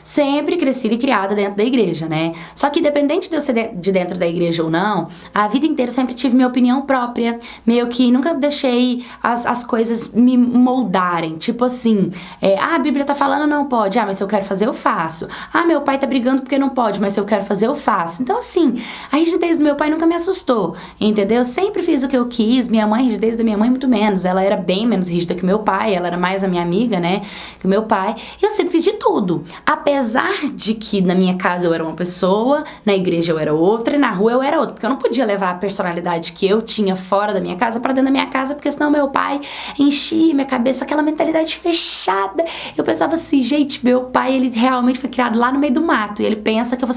sempre crescida e criada dentro da igreja, né? Só que independente de eu ser de dentro da igreja ou não, a vida inteira eu sempre tive minha opinião própria, meio que nunca deixei as coisas me moldarem, tipo assim, a Bíblia tá falando não pode, mas se eu quero fazer eu faço, meu pai tá brigando porque não pode, mas se eu quero fazer eu faço. Então assim, a rigidez do meu pai nunca me assustou, entendeu? Eu sempre fiz o que eu quis, minha mãe, a rigidez da minha mãe muito menos, ela era bem menos rígida que meu pai, ela era mais a minha amiga, né, que o meu pai, e eu sempre fiz de tudo, apesar de que na minha casa eu era uma pessoa, na igreja eu era outra e na rua eu era outra, porque eu não podia levar a personalidade que eu tinha fora da minha casa pra dentro da minha casa, porque senão meu pai enchia minha cabeça, aquela mentalidade fechada. Eu pensava assim, gente, meu pai, ele realmente foi criado lá no meio do mato, e ele pensa que eu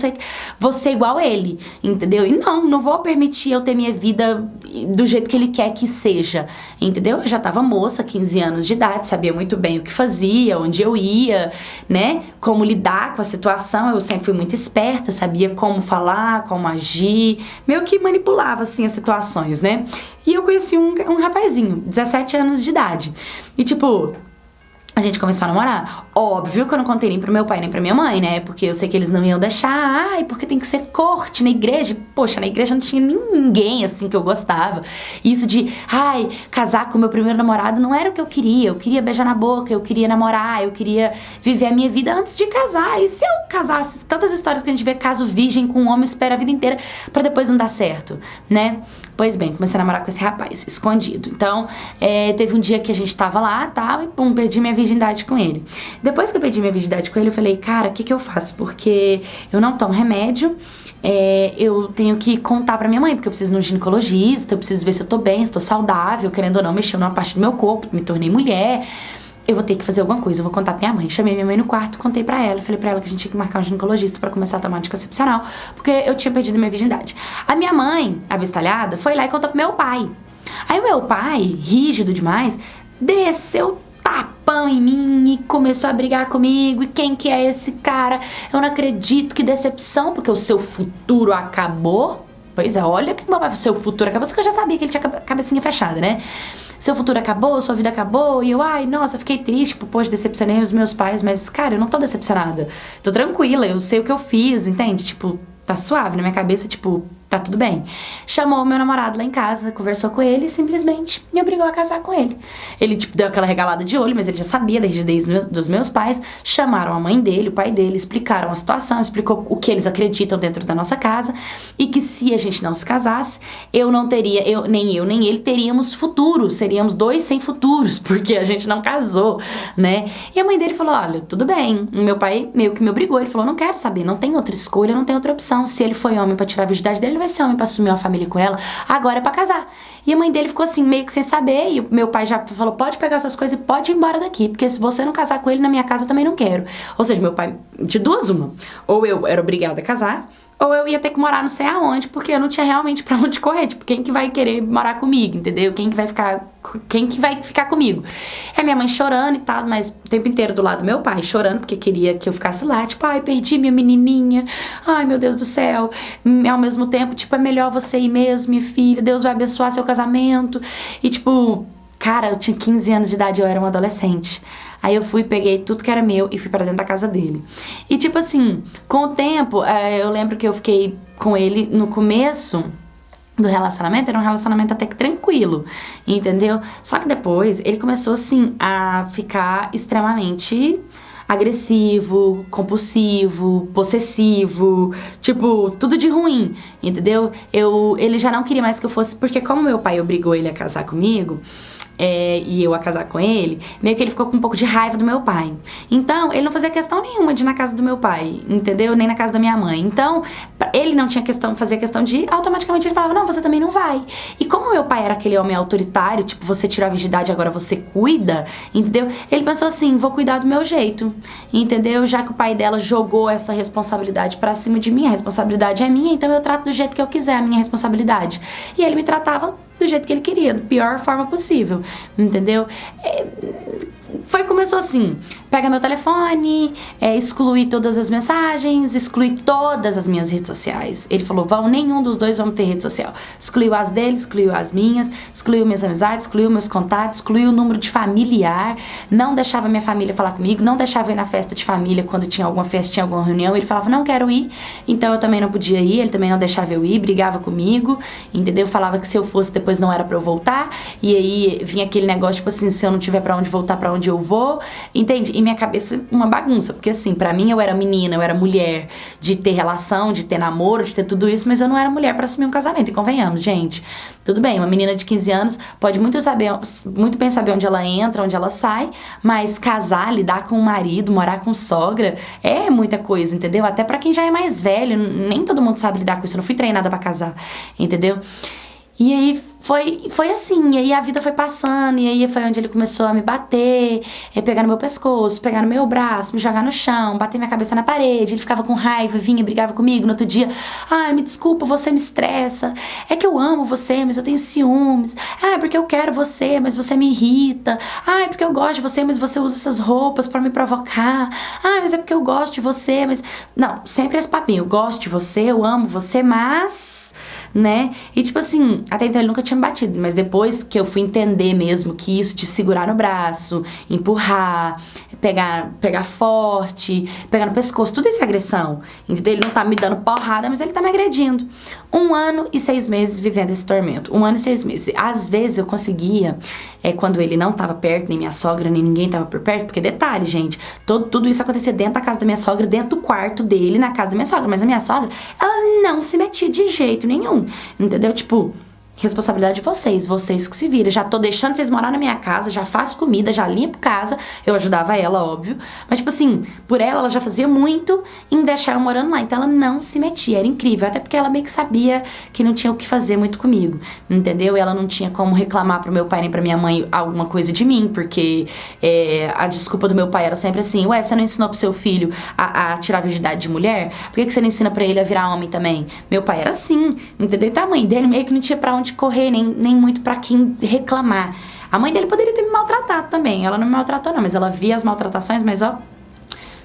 vou ser igual ele, entendeu? E não vou permitir eu ter minha vida do jeito que ele quer que seja, entendeu? Eu já tava moça, 15 anos de idade, sabia muito bem o que fazia, onde eu ia, né? Como lidar com a situação, eu sempre fui muito esperta, sabia como falar, como agir, meio que manipulava, assim, as situações, né? E eu conheci um rapazinho, 17 anos de idade, e tipo... A gente começou a namorar. Óbvio que eu não contei nem pro meu pai nem pra minha mãe, né? Porque eu sei que eles não iam deixar. Porque tem que ser corte na igreja. Poxa, na igreja não tinha ninguém, assim, que eu gostava. Isso de, casar com o meu primeiro namorado não era o que eu queria. Eu queria beijar na boca, eu queria namorar, eu queria viver a minha vida antes de casar. E se eu casasse? Tantas histórias que a gente vê, caso virgem com um homem, espera a vida inteira pra depois não dar certo, né? Pois bem, comecei a namorar com esse rapaz, escondido. Então, teve um dia que a gente tava lá, tal, e pum, perdi minha virgindade com ele. Depois que eu perdi minha virgindade com ele, eu falei, cara, o que eu faço? Porque eu não tomo remédio, eu tenho que contar pra minha mãe, porque eu preciso ir no ginecologista, eu preciso ver se eu tô bem, se tô saudável, querendo ou não, mexeu numa parte do meu corpo, me tornei mulher. Eu vou ter que fazer alguma coisa, eu vou contar pra minha mãe. Chamei minha mãe no quarto, contei pra ela. Falei pra ela que a gente tinha que marcar um ginecologista pra começar a tomar anticoncepcional, porque eu tinha perdido minha virgindade. A minha mãe, abestalhada, foi lá e contou pro meu pai. Aí o meu pai, rígido demais, desceu tapão em mim e começou a brigar comigo. E quem que é esse cara? Eu não acredito, que decepção, porque o seu futuro acabou. Pois é, olha que meu pai, o seu futuro acabou. Só que eu já sabia que ele tinha cabecinha fechada, né? Seu futuro acabou, sua vida acabou. E eu, nossa, fiquei triste, poxa, decepcionei os meus pais. Mas, cara, eu não tô decepcionada. Tô tranquila, eu sei o que eu fiz, entende? Tipo, tá suave na minha cabeça, tipo, tá tudo bem. Chamou o meu namorado lá em casa, conversou com ele e simplesmente me obrigou a casar com ele. Ele, tipo, deu aquela regalada de olho, mas ele já sabia da rigidez dos meus pais. Chamaram a mãe dele, o pai dele, explicaram a situação, explicou o que eles acreditam dentro da nossa casa e que se a gente não se casasse, nem eu nem ele teríamos futuro, seríamos dois sem futuros, porque a gente não casou, né? E a mãe dele falou, olha, tudo bem. O meu pai meio que me obrigou, ele falou, não quero saber, não tem outra escolha, não tem outra opção. Se ele foi homem pra tirar a virgindade dele, ele vai ser homem pra assumir uma família com ela, agora é pra casar. E a mãe dele ficou assim, meio que sem saber, e o meu pai já falou, pode pegar suas coisas e pode ir embora daqui, porque se você não casar com ele na minha casa, eu também não quero. Ou seja, meu pai, de duas uma, ou eu era obrigada a casar, ou eu ia ter que morar não sei aonde, porque eu não tinha realmente pra onde correr. Tipo, quem que vai querer morar comigo, entendeu? Quem que vai ficar comigo? É minha mãe chorando e tal, mas o tempo inteiro do lado do meu pai, chorando, porque queria que eu ficasse lá. Tipo, perdi minha menininha. Ai, meu Deus do céu. Ao mesmo tempo, tipo, é melhor você ir mesmo, minha filha. Deus vai abençoar seu casamento. E tipo, cara, eu tinha 15 anos de idade, eu era uma adolescente. Aí eu fui, peguei tudo que era meu e fui pra dentro da casa dele. E tipo assim, com o tempo, eu lembro que eu fiquei com ele no começo do relacionamento, era um relacionamento até que tranquilo, entendeu? Só que depois ele começou assim a ficar extremamente agressivo, compulsivo, possessivo, tipo, tudo de ruim, entendeu? Ele já não queria mais que eu fosse, porque como meu pai obrigou ele a casar comigo, e eu a casar com ele, meio que ele ficou com um pouco de raiva do meu pai. Então, ele não fazia questão nenhuma de ir na casa do meu pai, entendeu? Nem na casa da minha mãe. Então, ele não tinha fazia questão de ir, automaticamente ele falava, não, você também não vai. E como meu pai era aquele homem autoritário, tipo, você tirou a virgindade, agora você cuida, entendeu? Ele pensou assim, vou cuidar do meu jeito, entendeu? Já que o pai dela jogou essa responsabilidade pra cima de mim, a responsabilidade é minha, então eu trato do jeito que eu quiser, a minha responsabilidade. E ele me tratava do jeito que ele queria, da pior forma possível, entendeu? Começou assim, pega meu telefone, exclui todas as mensagens, exclui todas as minhas redes sociais. Ele falou, nenhum dos dois vão ter rede social. Excluiu as dele, excluiu as minhas, excluiu minhas amizades, excluiu meus contatos, excluiu o número de familiar, não deixava minha família falar comigo, não deixava eu ir na festa de família quando tinha alguma festa, tinha alguma reunião. Ele falava, não quero ir, então eu também não podia ir, ele também não deixava eu ir, brigava comigo, entendeu? Falava que se eu fosse depois não era pra eu voltar, e aí vinha aquele negócio, tipo assim, se eu não tiver pra onde voltar, pra onde eu vou, entende? E minha cabeça, uma bagunça, porque assim, pra mim eu era menina, eu era mulher, de ter relação, de ter namoro, de ter tudo isso, mas eu não era mulher pra assumir um casamento, e convenhamos, gente. Tudo bem, uma menina de 15 anos pode muito bem saber onde ela entra, onde ela sai, mas casar, lidar com o marido, morar com sogra, é muita coisa, entendeu? Até pra quem já é mais velho, nem todo mundo sabe lidar com isso, eu não fui treinada pra casar, entendeu? E aí foi assim, e aí a vida foi passando, e aí foi onde ele começou a me bater, pegar no meu pescoço, pegar no meu braço, me jogar no chão, bater minha cabeça na parede. Ele ficava com raiva, vinha, brigava comigo. No outro dia, ai, me desculpa, você me estressa, é que eu amo você, mas eu tenho ciúmes, é porque eu quero você, mas você me irrita, ai, porque eu gosto de você, mas você usa essas roupas pra me provocar, ai, mas é porque eu gosto de você, mas... Não, sempre esse papinho, eu gosto de você, eu amo você, mas... né? E tipo assim, até então ele nunca tinha me batido, mas depois que eu fui entender mesmo que isso de segurar no braço, empurrar, pegar forte, pegar no pescoço, tudo isso é agressão, entendeu? Ele não tá me dando porrada, mas ele tá me agredindo. 1 ano e 6 meses vivendo esse tormento. 1 ano e 6 meses. Às vezes eu conseguia, quando ele não tava perto, nem minha sogra, nem ninguém tava por perto, porque detalhe, gente, tudo isso acontecia dentro da casa da minha sogra, dentro do quarto dele, na casa da minha sogra, mas a minha sogra, ela não se metia de jeito nenhum, entendeu? Tipo, responsabilidade de vocês que se viram. Já tô deixando vocês morar na minha casa, já faço comida, já limpo casa. Eu ajudava ela, óbvio. Mas, tipo assim, por ela já fazia muito em deixar eu morando lá. Então ela não se metia, era incrível. Até porque ela meio que sabia que não tinha o que fazer muito comigo, entendeu? Ela não tinha como reclamar pro meu pai nem pra minha mãe alguma coisa de mim, porque a desculpa do meu pai era sempre assim, ué, você não ensinou pro seu filho a tirar a virgindade de mulher? Por que você não ensina pra ele a virar homem também? Meu pai era assim, entendeu? Então a mãe dele meio que não tinha pra onde correr, nem muito pra quem reclamar. A mãe dele poderia ter me maltratado também. Ela não me maltratou não, mas ela via as maltratações, mas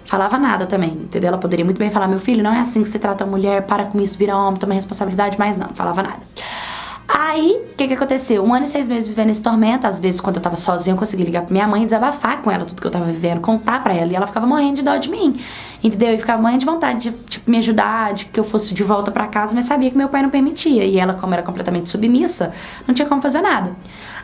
falava nada também, entendeu? Ela poderia muito bem falar, meu filho, não é assim que você trata a mulher, para com isso, vira homem, toma responsabilidade, mas não, falava nada. Aí, o que aconteceu? 1 ano e 6 meses vivendo esse tormento. Às vezes, quando eu tava sozinha, eu conseguia ligar pra minha mãe e desabafar com ela tudo que eu tava vivendo, contar pra ela. E ela ficava morrendo de dó de mim, entendeu? E ficava morrendo de vontade de, tipo, me ajudar, de que eu fosse de volta pra casa, mas sabia que meu pai não permitia. E ela, como era completamente submissa, não tinha como fazer nada.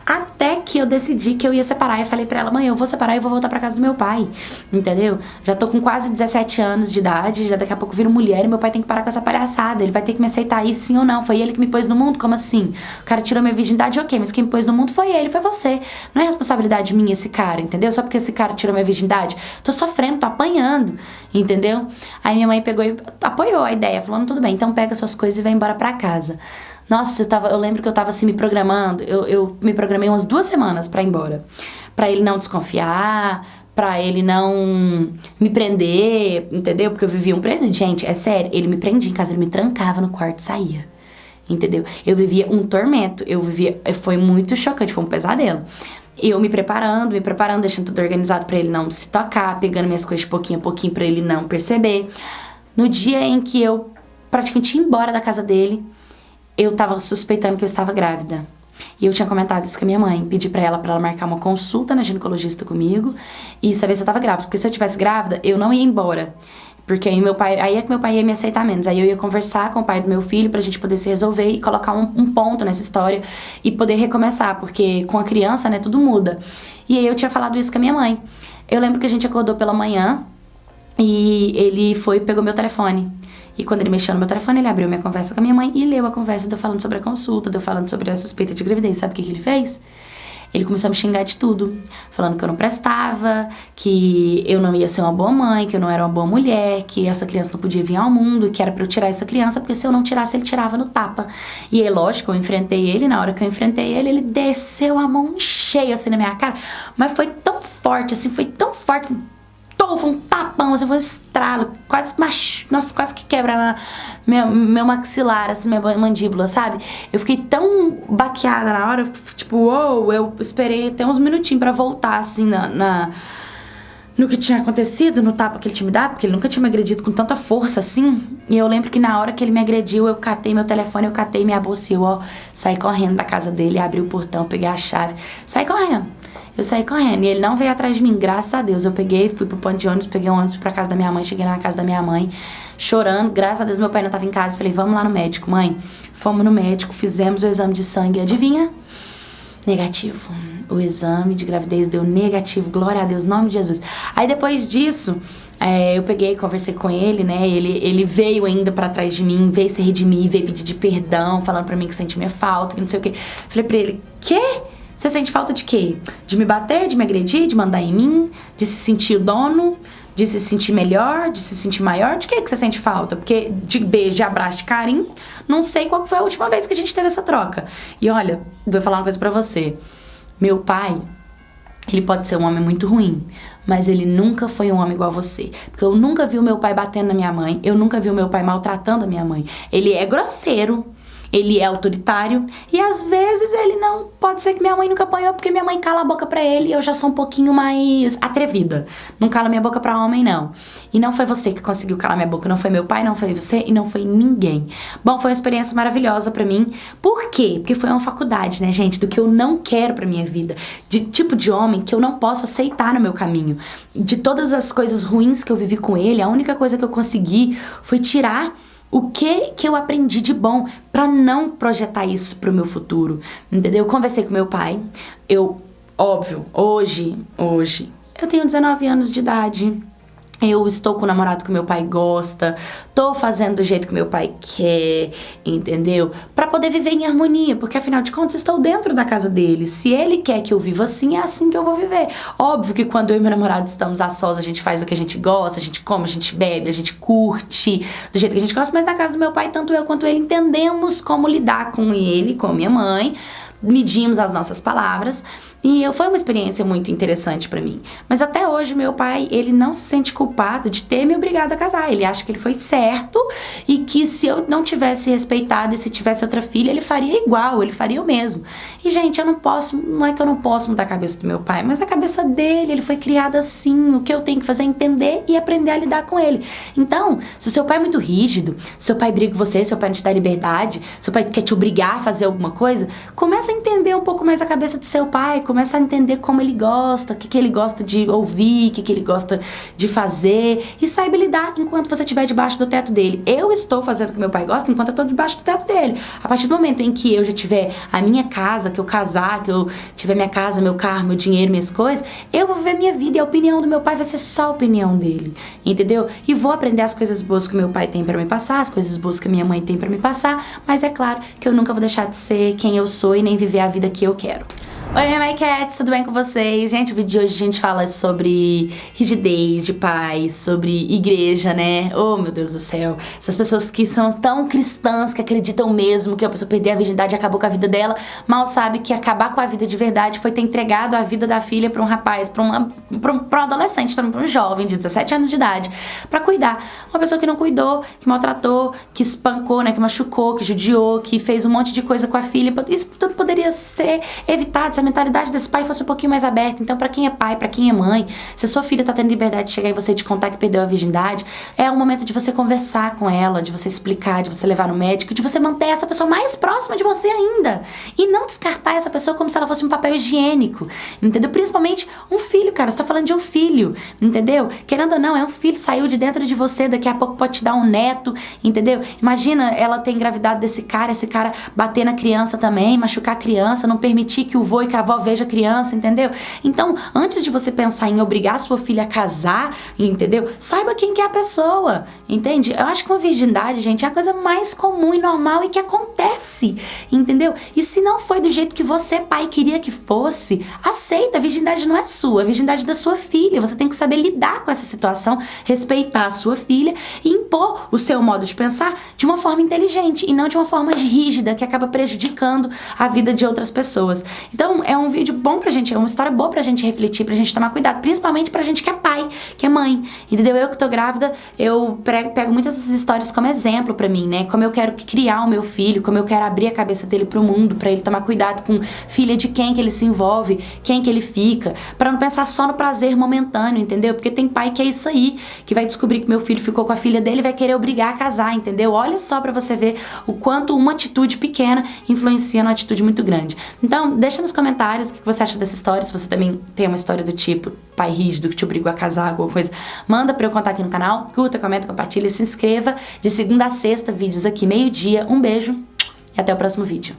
Até que eu decidi que eu ia separar. E falei pra ela, mãe, eu vou separar e vou voltar pra casa do meu pai, entendeu? Já tô com quase 17 anos de idade, já daqui a pouco viro mulher e meu pai tem que parar com essa palhaçada. Ele vai ter que me aceitar aí, sim ou não. Foi ele que me pôs no mundo? Como assim? O cara tirou minha virgindade, ok, mas quem me pôs no mundo foi ele, foi você. Não é responsabilidade minha esse cara, entendeu? Só porque esse cara tirou minha virgindade. Tô sofrendo, tô apanhando, entendeu? Aí minha mãe pegou e apoiou a ideia, falando, tudo bem, então pega suas coisas e vai embora pra casa. Nossa, eu lembro que eu tava assim me programando, eu me programei umas 2 semanas pra ir embora. Pra ele não desconfiar, pra ele não me prender, entendeu? Porque eu vivia um presídio, gente, é sério, ele me prendia em casa, ele me trancava no quarto e saía, entendeu? Eu vivia um tormento, foi muito chocante, foi um pesadelo. Eu me preparando, deixando tudo organizado pra ele não se tocar, pegando minhas coisas de pouquinho a pouquinho pra ele não perceber. No dia em que eu praticamente ia embora da casa dele, eu tava suspeitando que eu estava grávida. E eu tinha comentado isso com a minha mãe. Pedi pra ela marcar uma consulta na ginecologista comigo e saber se eu tava grávida. Porque se eu tivesse grávida, eu não ia embora. Porque aí é que meu pai ia me aceitar menos. Aí eu ia conversar com o pai do meu filho pra gente poder se resolver e colocar um ponto nessa história e poder recomeçar. Porque com a criança, né, tudo muda. E aí eu tinha falado isso com a minha mãe. Eu lembro que a gente acordou pela manhã e ele foi e pegou meu telefone. E quando ele mexeu no meu telefone, ele abriu minha conversa com a minha mãe e leu a conversa de eu falando sobre a consulta, de eu falando sobre a suspeita de gravidez. Sabe o que ele fez? Ele começou a me xingar de tudo, falando que eu não prestava, que eu não ia ser uma boa mãe, que eu não era uma boa mulher, que essa criança não podia vir ao mundo, que era pra eu tirar essa criança, porque se eu não tirasse, ele tirava no tapa. E aí, lógico, eu enfrentei ele, na hora que eu enfrentei ele, ele desceu a mão cheia assim na minha cara, mas foi tão forte, assim, foi foi um tapão, assim, foi um estralo, quase que quebra meu maxilar, assim, minha mandíbula, sabe? Eu fiquei tão baqueada na hora, tipo, eu esperei até uns minutinhos pra voltar, assim, no que tinha acontecido, no tapa que ele tinha me dado, porque ele nunca tinha me agredido com tanta força assim. E eu lembro que na hora que ele me agrediu, eu catei meu telefone, eu catei minha bolsa e eu, ó, saí correndo da casa dele, abri o portão, peguei a chave, saí correndo. Eu saí correndo e ele não veio atrás de mim, graças a Deus. Eu peguei, fui pro ponto de ônibus, peguei um ônibus pra casa da minha mãe, cheguei na casa da minha mãe, chorando. Graças a Deus meu pai não tava em casa, falei, vamos lá no médico, mãe. Fomos no médico, fizemos o exame de sangue, adivinha? Negativo. O exame de gravidez deu negativo, glória a Deus, nome de Jesus. Aí depois disso, eu peguei, conversei com ele, né, ele veio ainda pra trás de mim, veio se redimir, veio pedir de perdão, falando pra mim que sente minha falta, que não sei o quê. Falei pra ele, quê? Você sente falta de quê? De me bater, de me agredir, de mandar em mim, de se sentir o dono, de se sentir melhor, de se sentir maior? De que você sente falta? Porque de beijo, de abraço, de carinho, não sei qual foi a última vez que a gente teve essa troca. E olha, vou falar uma coisa pra você. Meu pai, ele pode ser um homem muito ruim, mas ele nunca foi um homem igual a você. Porque eu nunca vi o meu pai batendo na minha mãe, eu nunca vi o meu pai maltratando a minha mãe. Ele é grosseiro, ele é autoritário e às vezes ele não... Pode ser que minha mãe nunca apanhou porque minha mãe cala a boca pra ele e eu já sou um pouquinho mais atrevida. Não cala minha boca pra homem, não. E não foi você que conseguiu calar minha boca, não foi meu pai, não foi você e não foi ninguém. Bom, foi uma experiência maravilhosa pra mim. Por quê? Porque foi uma faculdade, né, gente? Do que eu não quero pra minha vida. De tipo de homem que eu não posso aceitar no meu caminho. De todas as coisas ruins que eu vivi com ele, a única coisa que eu consegui foi tirar o que eu aprendi de bom pra não projetar isso pro meu futuro, entendeu? Eu conversei com meu pai, óbvio, hoje, eu tenho 19 anos de idade, eu estou com o namorado que meu pai gosta, tô fazendo do jeito que meu pai quer, entendeu? Pra poder viver em harmonia, porque afinal de contas estou dentro da casa dele. Se ele quer que eu viva assim, é assim que eu vou viver. Óbvio que quando eu e meu namorado estamos a sós, a gente faz o que a gente gosta, a gente come, a gente bebe, a gente curte do jeito que a gente gosta, mas na casa do meu pai, tanto eu quanto ele entendemos como lidar com ele, com minha mãe, medimos as nossas palavras. E foi uma experiência muito interessante pra mim. Mas até hoje meu pai, ele não se sente culpado de ter me obrigado a casar. Ele acha que ele foi certo e que se eu não tivesse respeitado e se tivesse outra filha, ele faria igual, ele faria o mesmo. E gente, eu não posso, não é que eu não posso mudar a cabeça do meu pai, mas a cabeça dele, ele foi criado assim. O que eu tenho que fazer é entender e aprender a lidar com ele. Então, se o seu pai é muito rígido, se seu pai briga com você, seu pai não te dá liberdade, seu pai quer te obrigar a fazer alguma coisa, começa a entender um pouco mais a cabeça do seu pai, começa a entender como ele gosta, o que ele gosta de ouvir, o que ele gosta de fazer e saiba lidar enquanto você estiver debaixo do teto dele. Eu estou fazendo o que meu pai gosta enquanto eu estou debaixo do teto dele. A partir do momento em que eu já tiver a minha casa, que eu casar, que eu tiver minha casa, meu carro, meu dinheiro, minhas coisas, eu vou viver minha vida e a opinião do meu pai vai ser só a opinião dele, entendeu? E vou aprender as coisas boas que meu pai tem pra me passar, as coisas boas que minha mãe tem pra me passar, mas é claro que eu nunca vou deixar de ser quem eu sou e nem viver a vida que eu quero. Oi, My Cats, tudo bem com vocês? Gente, o vídeo de hoje a gente fala sobre rigidez de pai, sobre igreja, né? Oh, meu Deus do céu. Essas pessoas que são tão cristãs, que acreditam mesmo que a pessoa perder a virgindade e acabou com a vida dela, mal sabe que acabar com a vida de verdade foi ter entregado a vida da filha pra um rapaz, pra um adolescente, pra um jovem de 17 anos de idade, pra cuidar. Uma pessoa que não cuidou, que maltratou, que espancou, né? Que machucou, que judiou, que fez um monte de coisa com a filha. Isso tudo poderia ser evitado se a mentalidade desse pai fosse um pouquinho mais aberta. Então, pra quem é pai, pra quem é mãe, se a sua filha tá tendo liberdade de chegar em você e te contar que perdeu a virgindade, é um momento de você conversar com ela, de você explicar, de você levar no médico, de você manter essa pessoa mais próxima de você ainda. E não descartar essa pessoa como se ela fosse um papel higiênico, entendeu? Principalmente um filho, cara, você tá falando de um filho, entendeu? Querendo ou não, é um filho, saiu de dentro de você, daqui a pouco pode te dar um neto, entendeu? Imagina ela ter engravidado desse cara, esse cara bater na criança também, machucar a criança, não permitir que o vô e que a avó veja a criança, entendeu? Então, antes de você pensar em obrigar a sua filha a casar, entendeu? Saiba quem que é a pessoa, entende? Eu acho que uma virgindade, gente, é a coisa mais comum e normal e que acontece, entendeu? E se não foi do jeito que você, pai, queria que fosse, aceita, a virgindade não é sua, a virgindade é da sua filha. Você tem que saber lidar com essa situação, respeitar a sua filha e impor o seu modo de pensar de uma forma inteligente e não de uma forma rígida que acaba prejudicando a vida de outras pessoas. Então, um vídeo bom pra gente, é uma história boa pra gente refletir, pra gente tomar cuidado, principalmente pra gente que é pai, que é mãe, entendeu? Eu que tô grávida, eu pego muitas dessas histórias como exemplo pra mim, né? Como eu quero criar o meu filho, como eu quero abrir a cabeça dele pro mundo, pra ele tomar cuidado com filha de quem que ele se envolve, quem que ele fica, pra não pensar só no prazer momentâneo, entendeu? Porque tem pai que é isso aí, que vai descobrir que meu filho ficou com a filha dele e vai querer obrigar a casar, entendeu? Olha só pra você ver o quanto uma atitude pequena influencia numa atitude muito grande. Então, deixa nos comentários o que você acha dessa história, se você também tem uma história do tipo pai rígido que te obrigou a casar, alguma coisa, manda pra eu contar aqui no canal, curta, comenta, compartilha e se inscreva. De segunda a sexta, vídeos aqui meio-dia. Um beijo e até o próximo vídeo.